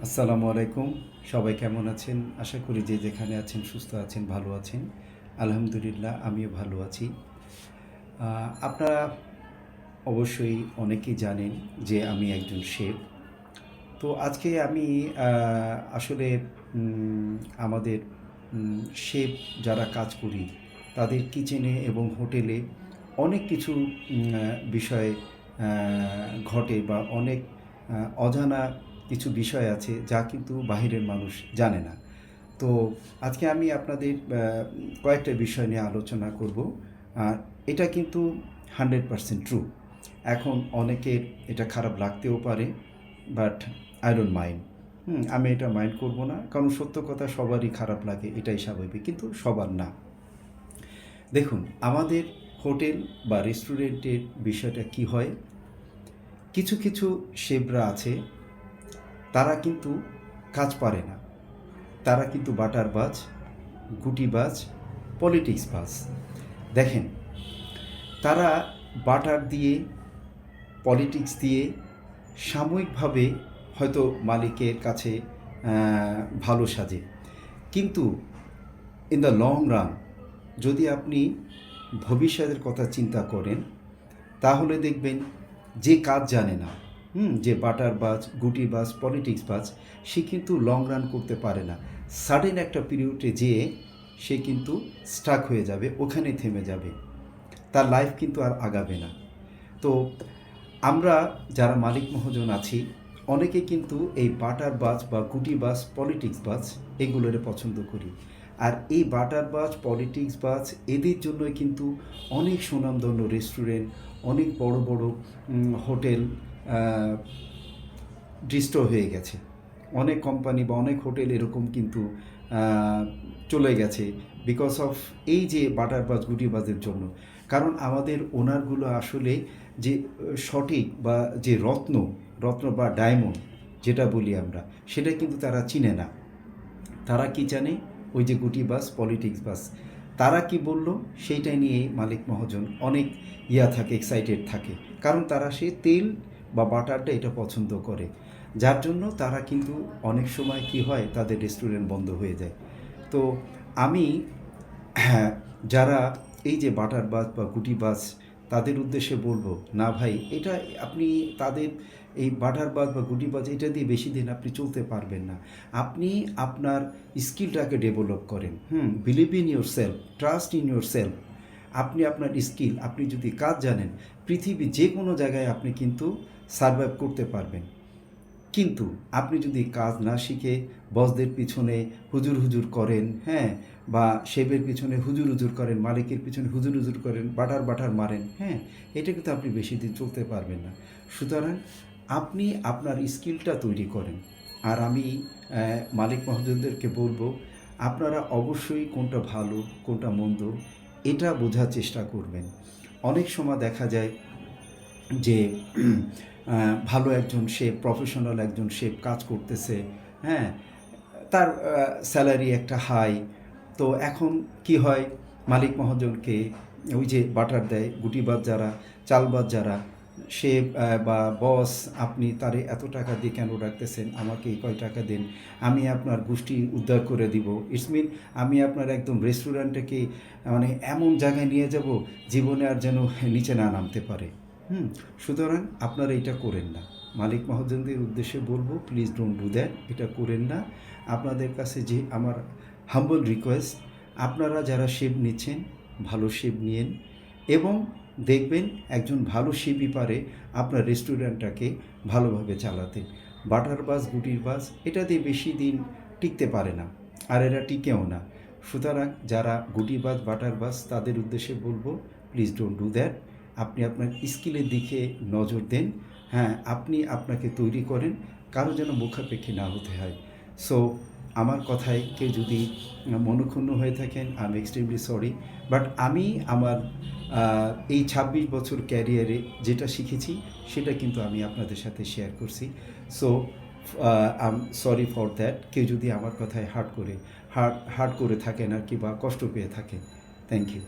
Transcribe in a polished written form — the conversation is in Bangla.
আসসালামু আলাইকুম। সবাই কেমন আছেন? আশা করি যে যেখানে আছেন সুস্থ আছেন, ভালো আছেন। আলহামদুলিল্লাহ আমিও ভালো আছি। আপনারা অবশ্যই অনেকেই জানেন যে আমি একজন শেফ। তো আজকে আমি আ আসলে উম আমাদের শেফ যারা কাজ করি তাদের কিচেনে এবং হোটেলে অনেক কিছু বিষয় আ ঘটে বা অনেক আ অজানা কিছু বিষয় আছে যা কিন্তু বাহিরের মানুষ জানে না। তো আজকে আমি আপনাদের কয়েকটা বিষয় নিয়ে আলোচনা করব। আর এটা কিন্তু 100% ট্রু। এখন অনেকের এটা খারাপ লাগতেও পারে, বাট আই ডোন্ট মাইন্ড। আমি এটা মাইন্ড করব না। কারণ সত্য কথা সবারই খারাপ লাগে, এটাই স্বাভাবিক। কিন্তু সবার না। দেখুন, আমাদের হোটেল বা রেস্টুরেন্টের বিষয়টা কি হয়? কিছু, কিছু শেফরা আছে, তারা কিন্তু কাজ পারে না। তারা কিন্তু বাটারবাজ, গুটিবাজ, পলিটিক্স বাজ। দেখেন, তারা বাটার দিয়ে, পলিটিক্স দিয়ে সাময়িকভাবে হয়তো মালিকের কাছে ভালো সাজে, কিন্তু ইন দ্য লং রান যদি আপনি ভবিষ্যতের কথা চিন্তা করেন, তাহলে দেখবেন যে কাজ জানে না, যে বাটারবাজ, গুটিবাজ, পলিটিক্স বাজ, সে কিন্তু লং রান করতে পারে না। সাডেন একটা পিরিয়ডে যেয়ে সে কিন্তু স্টাক হয়ে যাবে, ওখানে থেমে যাবে, তার লাইফ কিন্তু আর আগাবে না। তো আমরা যারা মালিক মহাজন আছি, অনেকে কিন্তু এই বাটারবাজ বা গুটিবাজ, পলিটিক্স বাজ এগুলোরে পছন্দ করি। আর এই বাটারবাজ, পলিটিক্স বাজ এদের জন্যই কিন্তু অনেক সুনামধন্য রেস্টুরেন্ট, অনেক বড় বড় হোটেল ডিস্ট্রয় হয়ে গেছে। অনেক কোম্পানি বা অনেক হোটেল এরকম কিন্তু চলে গেছে বিকজ অফ এই যে বাটারবাজ, গুটিবাজের জন্য। কারণ আমাদের ওনারগুলো আসলে যে সঠিক বা যে রত্ন বা ডায়মন্ড যেটা বলি আমরা, সেটা কিন্তু তারা চিনে না। তারা কি জানে? ওই যে গুটিবাজ, পলিটিক্স বাজ, তারা কি বলল সেইটাই নিয়ে মালিক মহাজন অনেক থাকে, এক্সাইটেড থাকে। কারণ তারা সে তেল বা বাটারটা এটা পছন্দ করে, যার জন্য তারা কিন্তু অনেক সময় কি হয়, তাদের রেস্টুরেন্ট বন্ধ হয়ে যায়। তো আমি হ্যাঁ, যারা এই যে বাটারবাজ বা গুটিবাজ, তাদের উদ্দেশ্যে বলবো, না ভাই, এটা আপনি তাদের এই বাটারবাজ বা গুটিবাজ এটা দিয়ে বেশি দিন আপনি চলতে পারবেন না। আপনি আপনার স্কিলটাকে ডেভেলপ করেন, believe in your self, trust in your self. আপনি আপনার স্কিল, আপনি যদি কাজ জানেন, পৃথিবী যে কোনো জায়গায় আপনি কিন্তু সার্ভাইভ করতে পারবেন। কিন্তু আপনি যদি কাজ না শিখে বসদের পিছনে হুজুর হুজুর করেন, হ্যাঁ, বা শেফের পিছনে হুজুর হুজুর করেন, মালিকের পিছনে হুজুর হুজুর করেন, বাটার মারেন, হ্যাঁ, এটা কিন্তু আপনি বেশি দিন চলতে পারবেন না। সুতরাং আপনি আপনার স্কিলটা তৈরি করেন। আর আমি মালিক মহোদয়দেরকে বলবো, আপনারা অবশ্যই কোনটা ভালো কোনটা মন্দ এটা বোঝার চেষ্টা করবেন। অনেক সময় দেখা যায় যে ভালো একজন শেফ, প্রফেশনাল একজন শেফ কাজ করতেছে, হ্যাঁ, তার স্যালারি একটা হাই। তো এখন কি হয়, মালিক মহাজনকে ওই যে বাটার দেয়, গুটিবাজ যারা, চালবাজ যারা, সে বা বস, আপনি তারে এত টাকা দিয়ে কেন রাখতেছেন, আমাকে এই কয় টাকা দিন, আমি আপনার গোষ্ঠী উদ্ধার করে দিব। ইটস মিন আমি আপনার একদম রেস্টুরেন্টটাকে মানে এমন জায়গায় নিয়ে যাব জীবনে আর যেন নিচে না নামতে পারে। সুতরাং আপনারা এটা করেন না। মালিক মহাজনদের উদ্দেশ্যে বলবো, প্লিজ ডোন্ট ডু দ্যাট, এটা করেন না। আপনাদের কাছে যে আমার হাম্বল রিকোয়েস্ট, আপনারা যারা শেফ নিচ্ছেন, ভালো শেফ নিয়েন এবং দেখবেন একজন ভালো শেফই পারে আপনার রেস্টুরেন্টটাকে ভালোভাবে চালাতে। বাটারবাজ, গুটিরবাজ এটা দিয়ে বেশি দিন টিকতে পারে না, আর এরা টিকেও না। সুতরাং যারা গুটিবাজ, বাটারবাজ তাদের উদ্দেশ্যে বলবো, প্লিজ ডোন্ট ডু দ্যাট। আপনি আপনার স্কিলের দিকে নজর দেন, হ্যাঁ, আপনি আপনাকে তৈরি করেন, কারো যেন মুখাপেক্ষী না হতে হয়। সো আমার কথায় কেউ যদি মনঃক্ষুণ্ণ হয়ে থাকেন, I am extremely sorry, but আমি আমার এই ২৬ বছর ক্যারিয়ারে যেটা শিখেছি সেটা কিন্তু আমি আপনাদের সাথে শেয়ার করছি। So I am sorry for that. কেউ যদি আমার কথায় হার্ট করে থাকেন আর কি, বা কষ্ট পেয়ে থাকেন, থ্যাংক ইউ।